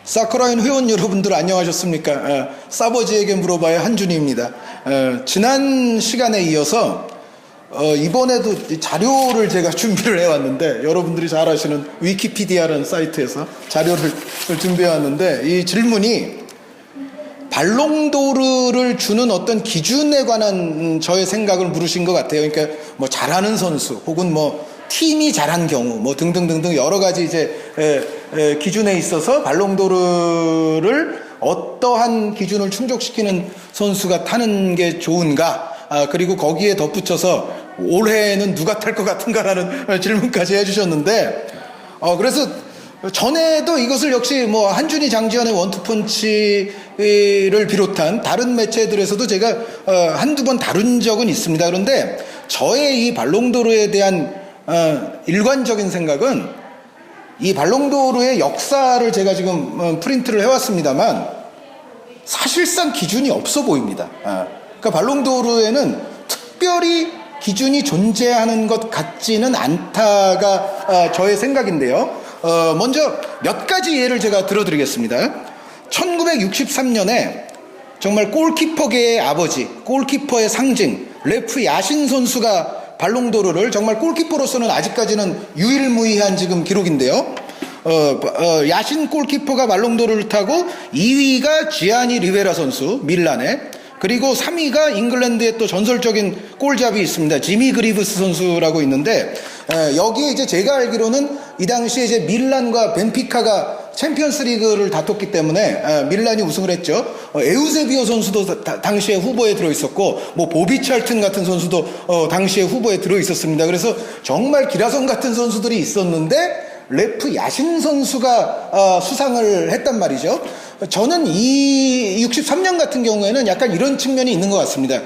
사쿠라인 회원 여러분들 안녕하셨습니까? 사버지에게 물어봐야 한준희입니다. 지난 시간에 이어서 이번에도 자료를 제가 준비를 해왔는데, 여러분들이 잘 아시는 위키피디아라는 사이트에서 자료를 준비해왔는데, 이 질문이 발롱도르를 주는 어떤 기준에 관한 저의 생각을 물으신 것 같아요. 그러니까 뭐 잘하는 선수 혹은 뭐 팀이 잘한 경우 뭐 등등등등 여러 가지 이제 기준에 있어서 발롱도르를 어떠한 기준을 충족시키는 선수가 타는 게 좋은가, 그리고 거기에 덧붙여서 올해는 누가 탈 것 같은가라는 질문까지 해주셨는데, 그래서 전에도 이것을 역시 뭐 한준희 장지현의 원투펀치를 비롯한 다른 매체들에서도 제가 한두 번 다룬 적은 있습니다. 그런데 저의 이 발롱도르에 대한 일관적인 생각은, 이 발롱도르의 역사를 제가 지금 프린트를 해왔습니다만 사실상 기준이 없어 보입니다. 그러니까 발롱도르에는 특별히 기준이 존재하는 것 같지는 않다가 저의 생각인데요. 먼저 몇 가지 예를 제가 들어드리겠습니다. 1963년에 정말 골키퍼계의 아버지, 골키퍼의 상징, 레프 야신 선수가 발롱도르를, 정말 골키퍼로서는 아직까지는 유일무이한 지금 기록인데요. 야신 골키퍼가 발롱도르를 타고 2위가 지아니 리베라 선수, 밀란에, 그리고 3위가 잉글랜드의 또 전설적인 골잡이 있습니다. 지미 그리브스 선수라고 있는데, 여기에 이제 제가 알기로는 이 당시에 이제 밀란과 벤피카가 챔피언스 리그를 다퉜기 때문에 밀란이 우승을 했죠. 에우세비오 선수도 당시에 후보에 들어있었고, 뭐 보비 찰튼 같은 선수도 당시에 후보에 들어있었습니다. 그래서 정말 기라성 같은 선수들이 있었는데 레프 야신 선수가 수상을 했단 말이죠. 저는 이 63년 같은 경우에는 약간 이런 측면이 있는 것 같습니다.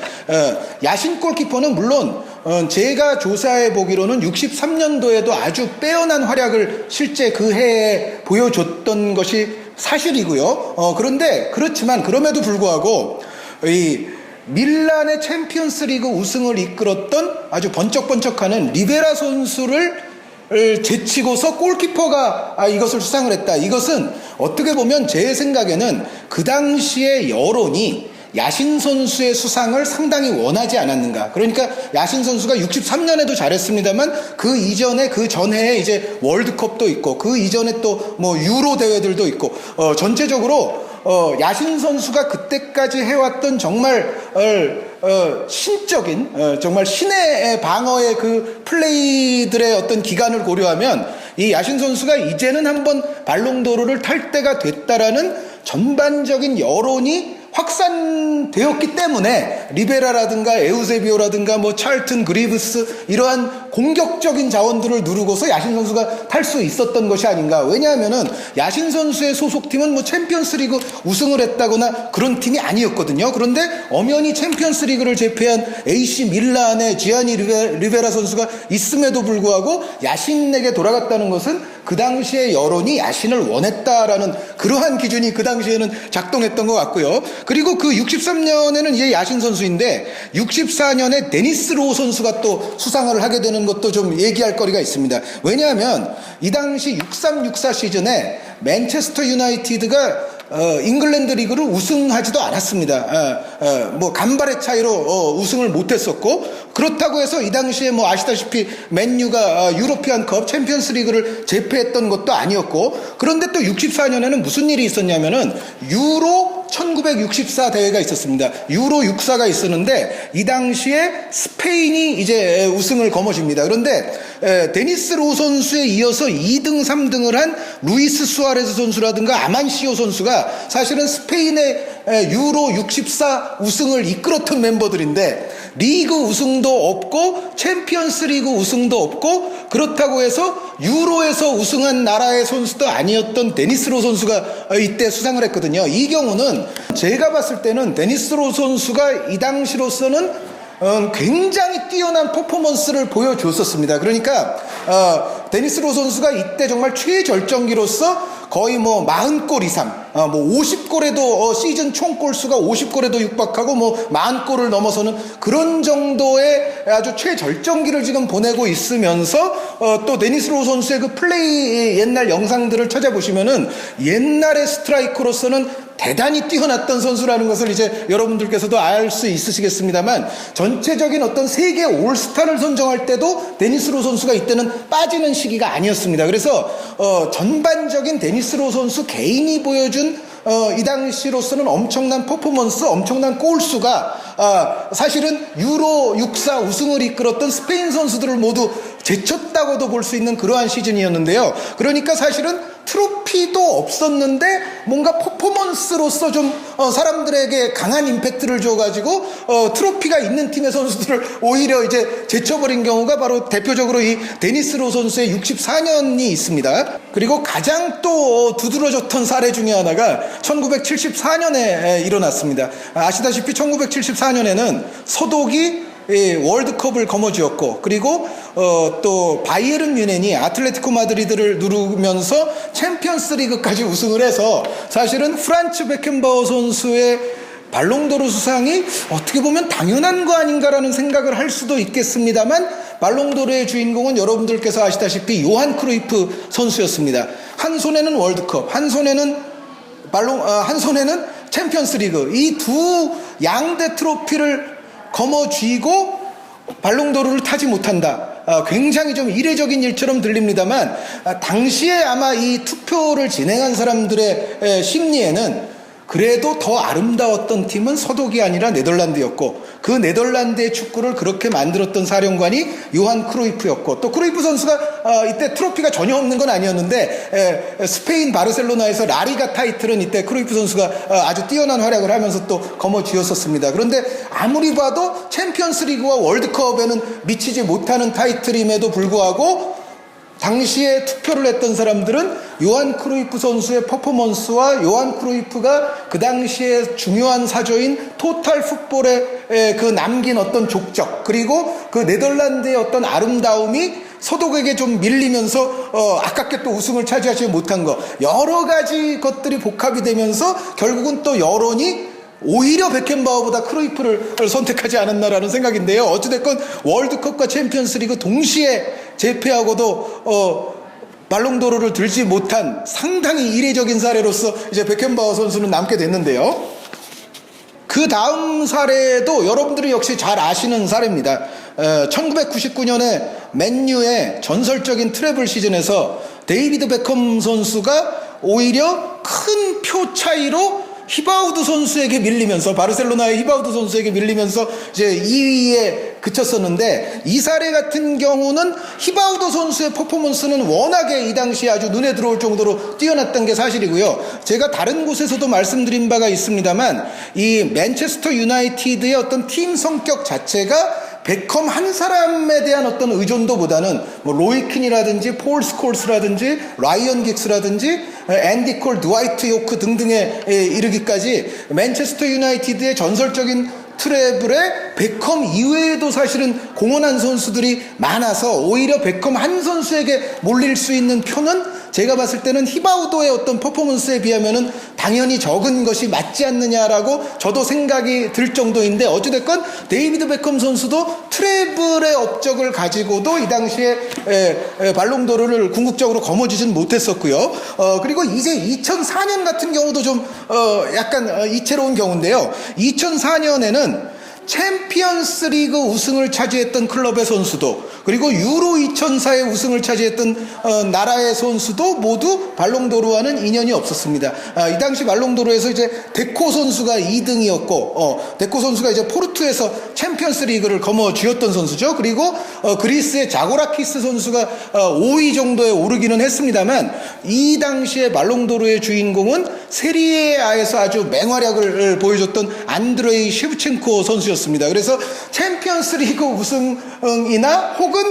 야신 골키퍼는 물론 제가 조사해 보기로는 63년도에도 아주 빼어난 활약을 실제 그 해에 보여줬던 것이 사실이고요. 그런데 그렇지만 그럼에도 불구하고 이 밀란의 챔피언스 리그 우승을 이끌었던 아주 번쩍번쩍하는 리베라 선수를 제치고서 골키퍼가 이것을 수상을 했다. 이것은 어떻게 보면 제 생각에는 그 당시의 여론이 야신 선수의 수상을 상당히 원하지 않았는가. 그러니까 야신 선수가 63년에도 잘했습니다만 그 이전에, 그 전해에 이제 월드컵도 있고 그 이전에 또 뭐 유로 대회들도 있고 전체적으로 야신 선수가 그때까지 해왔던 정말 신적인, 정말 신의 방어의 그 플레이들의 어떤 기간을 고려하면 이 야신 선수가 이제는 한번 발롱도르를 탈 때가 됐다라는 전반적인 여론이 확산되었기 때문에 리베라라든가 에우세비오라든가 뭐 찰튼, 그리브스 이러한 공격적인 자원들을 누르고서 야신 선수가 탈 수 있었던 것이 아닌가. 왜냐하면은 야신 선수의 소속팀은 뭐 챔피언스리그 우승을 했다거나 그런 팀이 아니었거든요. 그런데 엄연히 챔피언스리그를 제패한 AC 밀란의 지아니 리베라 선수가 있음에도 불구하고 야신에게 돌아갔다는 것은 그 당시의 여론이 야신을 원했다라는 그러한 기준이 그 당시에는 작동했던 것 같고요. 그리고 그 63년에는 이제 야신 선수인데 64년에 데니스 로 선수가 또 수상을 하게 되는 것도 좀 얘기할 거리가 있습니다. 왜냐하면 이 당시 63-64 시즌에 맨체스터 유나이티드가 잉글랜드 리그를 우승하지도 않았습니다. 뭐 간발의 차이로 우승을 못했었고, 그렇다고 해서 이 당시에 뭐 아시다시피 맨유가 유로피안컵 챔피언스 리그를 제패했던 것도 아니었고, 그런데 또 64년에는 무슨 일이 있었냐면은 유로 1964 대회가 있었습니다. 유로 64가 있었는데 이 당시에 스페인이 이제 우승을 거머쥡니다. 그런데 데니스 로 선수에 이어서 2등, 3등을 한 루이스 수아레스 선수라든가 아만시오 선수가 사실은 스페인의 유로 64 우승을 이끌었던 멤버들인데 리그 우승도 없고 챔피언스 리그 우승도 없고, 그렇다고 해서 유로에서 우승한 나라의 선수도 아니었던 데니스 로 선수가 이때 수상을 했거든요. 이 경우는 제가 봤을 때는 데니스 로 선수가 이 당시로서는 굉장히 뛰어난 퍼포먼스를 보여줬었습니다. 그러니까 데니스 로 선수가 이때 정말 최절정기로서 거의 뭐 40골 이상, 뭐 50골에도 시즌 총 골수가 50골에도 육박하고 뭐 40골을 넘어서는 그런 정도의 아주 최절정기를 지금 보내고 있으면서 또 데니스 로우 선수의 그 플레이 옛날 영상들을 찾아보시면은 옛날의 스트라이커로서는 대단히 뛰어났던 선수라는 것을 이제 여러분들께서도 알 수 있으시겠습니다만, 전체적인 어떤 세계 올스타를 선정할 때도 데니스 로우 선수가 이때는 빠지는 시기가 아니었습니다. 그래서 전반적인 데니스 로우 선수 개인이 보여준 이 당시로서는 엄청난 퍼포먼스, 엄청난 골수가 사실은 유로 64 우승을 이끌었던 스페인 선수들을 모두 제쳤다고도 볼 수 있는 그러한 시즌이었는데요. 그러니까 사실은 트로피도 없었는데 뭔가 퍼포먼스로서 좀 사람들에게 강한 임팩트를 줘가지고 트로피가 있는 팀의 선수들을 오히려 이제 제쳐버린 경우가 바로 대표적으로 이 데니스 로우 선수의 64년이 있습니다. 그리고 가장 또 두드러졌던 사례 중에 하나가 1974년에 일어났습니다. 아시다시피 1974년에는 서독이 월드컵을 거머쥐었고, 그리고 또 바이에른 뮌헨이 아틀레티코 마드리드를 누르면서 챔피언스 리그까지 우승을 해서 사실은 프란츠 베켄바워 선수의 발롱도르 수상이 어떻게 보면 당연한 거 아닌가라는 생각을 할 수도 있겠습니다만, 발롱도르의 주인공은 여러분들께서 아시다시피 요한 크루이프 선수였습니다. 한 손에는 월드컵, 한 손에는 챔피언스 리그, 이 두 양대 트로피를 거머쥐고 발롱도르를 타지 못한다. 굉장히 좀 이례적인 일처럼 들립니다만, 당시에 아마 이 투표를 진행한 사람들의 심리에는 그래도 더 아름다웠던 팀은 서독이 아니라 네덜란드였고, 그 네덜란드의 축구를 그렇게 만들었던 사령관이 요한 크루이프였고, 또 크루이프 선수가 이때 트로피가 전혀 없는 건 아니었는데 스페인 바르셀로나에서 라리가 타이틀은 이때 크루이프 선수가 아주 뛰어난 활약을 하면서 또 거머쥐었었습니다. 그런데 아무리 봐도 챔피언스 리그와 월드컵에는 미치지 못하는 타이틀임에도 불구하고 당시에 투표를 했던 사람들은 요한 크루이프 선수의 퍼포먼스와 요한 크루이프가 그 당시에 중요한 사조인 토탈 풋볼에 그 남긴 어떤 족적, 그리고 그 네덜란드의 어떤 아름다움이 서독에게 좀 밀리면서 아깝게 또 우승을 차지하지 못한 거, 여러 가지 것들이 복합이 되면서 결국은 또 여론이 오히려 베켄바워보다 크루이프를 선택하지 않았나라는 생각인데요. 어찌됐건 월드컵과 챔피언스리그 동시에 제패하고도 발롱도르를 들지 못한 상당히 이례적인 사례로서 이제 베켄바워 선수는 남게 됐는데요. 그 다음 사례도 여러분들이 역시 잘 아시는 사례입니다. 1999년에 맨유의 전설적인 트래블 시즌에서 데이비드 베컴 선수가 오히려 큰 표 차이로 히바우드 선수에게 밀리면서, 바르셀로나의 히바우드 선수에게 밀리면서 이제 2위에 그쳤었는데, 이 사례 같은 경우는 히바우드 선수의 퍼포먼스는 워낙에 이 당시에 아주 눈에 들어올 정도로 뛰어났던 게 사실이고요. 제가 다른 곳에서도 말씀드린 바가 있습니다만, 이 맨체스터 유나이티드의 어떤 팀 성격 자체가 베컴 한 사람에 대한 어떤 의존도보다는 뭐 로이킨이라든지 폴 스콜스라든지 라이언 긱스라든지 앤디 콜, 드와이트 요크 등등에 이르기까지 맨체스터 유나이티드의 전설적인 트래블에 베컴 이외에도 사실은 공헌한 선수들이 많아서 오히려 베컴 한 선수에게 몰릴 수 있는 표는 제가 봤을 때는 히바우도의 어떤 퍼포먼스에 비하면은 당연히 적은 것이 맞지 않느냐라고 저도 생각이 들 정도인데, 어찌됐건 데이비드 베컴 선수도 트래블의 업적을 가지고도 이 당시에 발롱도르를 궁극적으로 거머쥐진 못했었고요. 그리고 이제 2004년 같은 경우도 좀 약간 이채로운 경우인데요. 2004년에는 챔피언스 리그 우승을 차지했던 클럽의 선수도, 그리고 유로 2004의 우승을 차지했던 나라의 선수도 모두 발롱도르와는 인연이 없었습니다. 이 당시 발롱도르에서 이제 데코 선수가 2등이었고, 데코 선수가 이제 포르투에서 챔피언스 리그를 거머쥐었던 선수죠. 그리고 그리스의 자고라키스 선수가 5위 정도에 오르기는 했습니다만, 이 당시에 발롱도르의 주인공은 세리에아에서 아주 맹활약을 보여줬던 안드레이 셰브첸코 선수였습니다. 그래서 챔피언스 리그 우승이나 혹은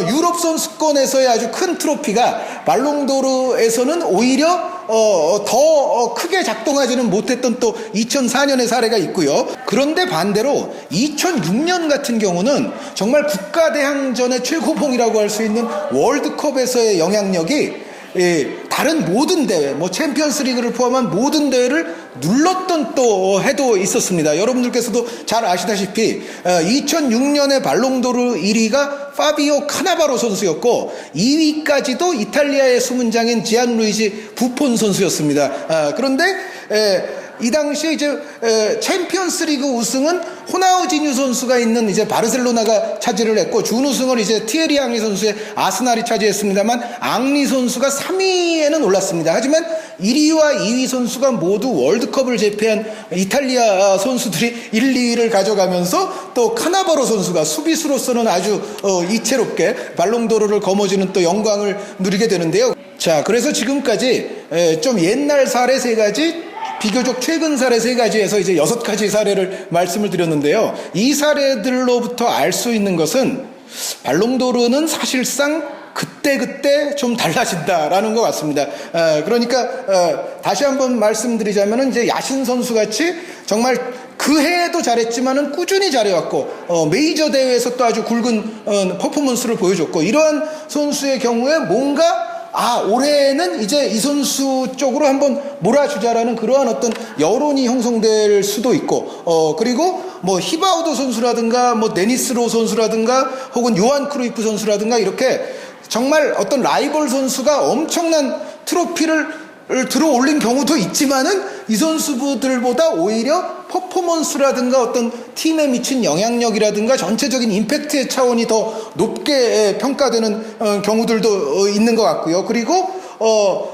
유럽 선수권에서의 아주 큰 트로피가 발롱도르에서는 오히려 더 크게 작동하지는 못했던 또 2004년의 사례가 있고요. 그런데 반대로 2006년 같은 경우는 정말 국가대항전의 최고봉이라고 할 수 있는 월드컵에서의 영향력이 다른 모든 대회, 뭐 챔피언스 리그를 포함한 모든 대회를 눌렀던 또 해도 있었습니다. 여러분들께서도 잘 아시다시피 2006년에 발롱도르 1위가 파비오 카나바로 선수였고 2위까지도 이탈리아의 수문장인 지안루이지 부폰 선수였습니다. 그런데 이 당시에 이제 챔피언스 리그 우승은 호나우지뉴 선수가 있는 이제 바르셀로나가 차지를 했고, 준우승을 이제 티에리 앙리 선수의 아스날이 차지했습니다만 앙리 선수가 3위에는 올랐습니다. 하지만 1위와 2위 선수가 모두 월드컵을 제패한 이탈리아 선수들이 1, 2위를 가져가면서 또 카나바로 선수가 수비수로서는 아주 이채롭게 발롱도르를 거머쥐는 또 영광을 누리게 되는데요. 자, 그래서 지금까지 좀 옛날 사례 3가지, 비교적 최근 사례 3가지에서 이제 6가지 사례를 말씀을 드렸는데요. 이 사례들로부터 알 수 있는 것은 발롱도르는 사실상 그때 좀 달라진다라는 것 같습니다. 그러니까 다시 한번 말씀드리자면은 이제 야신 선수 같이 정말 그 해에도 잘했지만은 꾸준히 잘해왔고 메이저 대회에서 또 아주 굵은 퍼포먼스를 보여줬고, 이러한 선수의 경우에 뭔가 올해는 이제 이 선수 쪽으로 한번 몰아주자라는 그러한 어떤 여론이 형성될 수도 있고, 그리고 뭐 히바우드 선수라든가 뭐 데니스로 선수라든가 혹은 요한 크루이프 선수라든가 이렇게 정말 어떤 라이벌 선수가 엄청난 트로피를 들어 올린 경우도 있지만은 이 선수들보다 오히려 퍼포먼스라든가 어떤 팀에 미친 영향력이라든가 전체적인 임팩트의 차원이 더 높게 평가되는 경우들도 있는 것 같고요. 그리고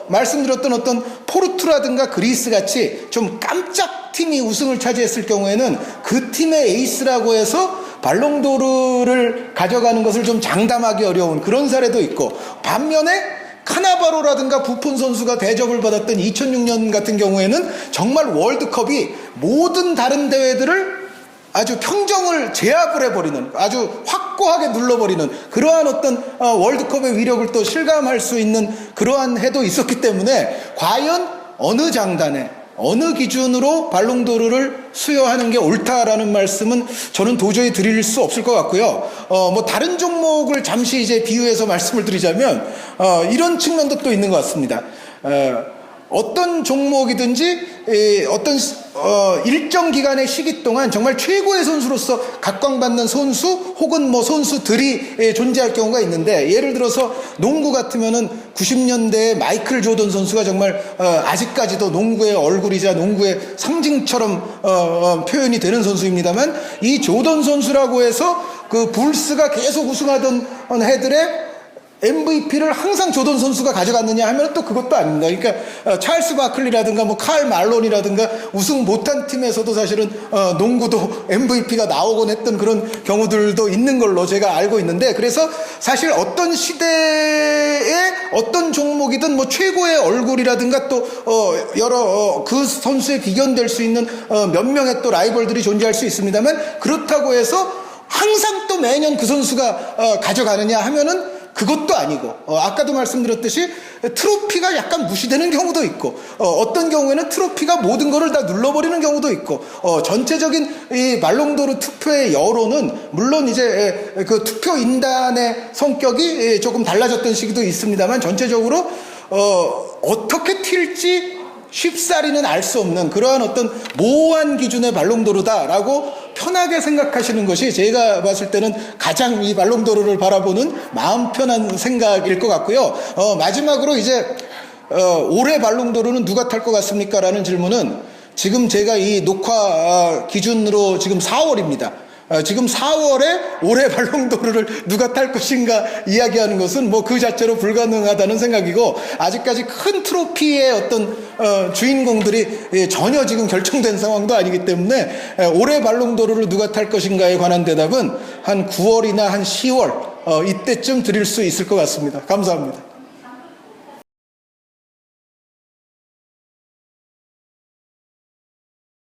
말씀드렸던 어떤 포르투라든가 그리스 같이 좀 깜짝 팀이 우승을 차지했을 경우에는 그 팀의 에이스라고 해서 발롱도르를 가져가는 것을 좀 장담하기 어려운 그런 사례도 있고, 반면에 카나바로라든가 부폰 선수가 대접을 받았던 2006년 같은 경우에는 정말 월드컵이 모든 다른 대회들을 아주 평정을 제압을 해버리는, 아주 확고하게 눌러버리는 그러한 어떤 월드컵의 위력을 또 실감할 수 있는 그러한 해도 있었기 때문에 과연 어느 장단에 어느 기준으로 발롱도르를 수여하는 게 옳다라는 말씀은 저는 도저히 드릴 수 없을 것 같고요. 뭐 다른 종목을 잠시 이제 비유해서 말씀을 드리자면 이런 측면도 또 있는 것 같습니다. 어떤 종목이든지 어떤 일정 기간의 시기 동안 정말 최고의 선수로서 각광받는 선수 혹은 뭐 선수들이 존재할 경우가 있는데, 예를 들어서 농구 같으면은 90년대에 마이클 조던 선수가 정말 아직까지도 농구의 얼굴이자 농구의 상징처럼 표현이 되는 선수입니다만, 이 조던 선수라고 해서 그 불스가 계속 우승하던 해들의 MVP를 항상 조던 선수가 가져갔느냐 하면 또 그것도 아닙니다. 그러니까 찰스 바클리라든가 뭐 칼 말론이라든가 우승 못한 팀에서도 사실은 농구도 MVP가 나오곤 했던 그런 경우들도 있는 걸로 제가 알고 있는데, 그래서 사실 어떤 시대에 어떤 종목이든 뭐 최고의 얼굴이라든가 또 여러 그 선수에 비견될 수 있는 몇 명의 또 라이벌들이 존재할 수 있습니다만, 그렇다고 해서 항상 또 매년 그 선수가 가져가느냐 하면은 그것도 아니고, 아까도 말씀드렸듯이 트로피가 약간 무시되는 경우도 있고, 어떤 경우에는 트로피가 모든 거를 다 눌러버리는 경우도 있고, 전체적인 이 발롱도르 투표의 여론은 물론 이제 그 투표 인단의 성격이 조금 달라졌던 시기도 있습니다만, 전체적으로 어떻게 튈지 쉽사리는 알 수 없는 그러한 어떤 모호한 기준의 발롱도르다라고 편하게 생각하시는 것이 제가 봤을 때는 가장 이 발롱도르를 바라보는 마음 편한 생각일 것 같고요. 마지막으로 이제 올해 발롱도르는 누가 탈 것 같습니까? 라는 질문은 지금 제가 이 녹화 기준으로 지금 4월입니다. 지금 4월에 올해 발롱도르를 누가 탈 것인가 이야기하는 것은 뭐 그 자체로 불가능하다는 생각이고, 아직까지 큰 트로피의 어떤 주인공들이 전혀 지금 결정된 상황도 아니기 때문에 올해 발롱도르를 누가 탈 것인가에 관한 대답은 한 9월이나 한 10월 이때쯤 드릴 수 있을 것 같습니다. 감사합니다.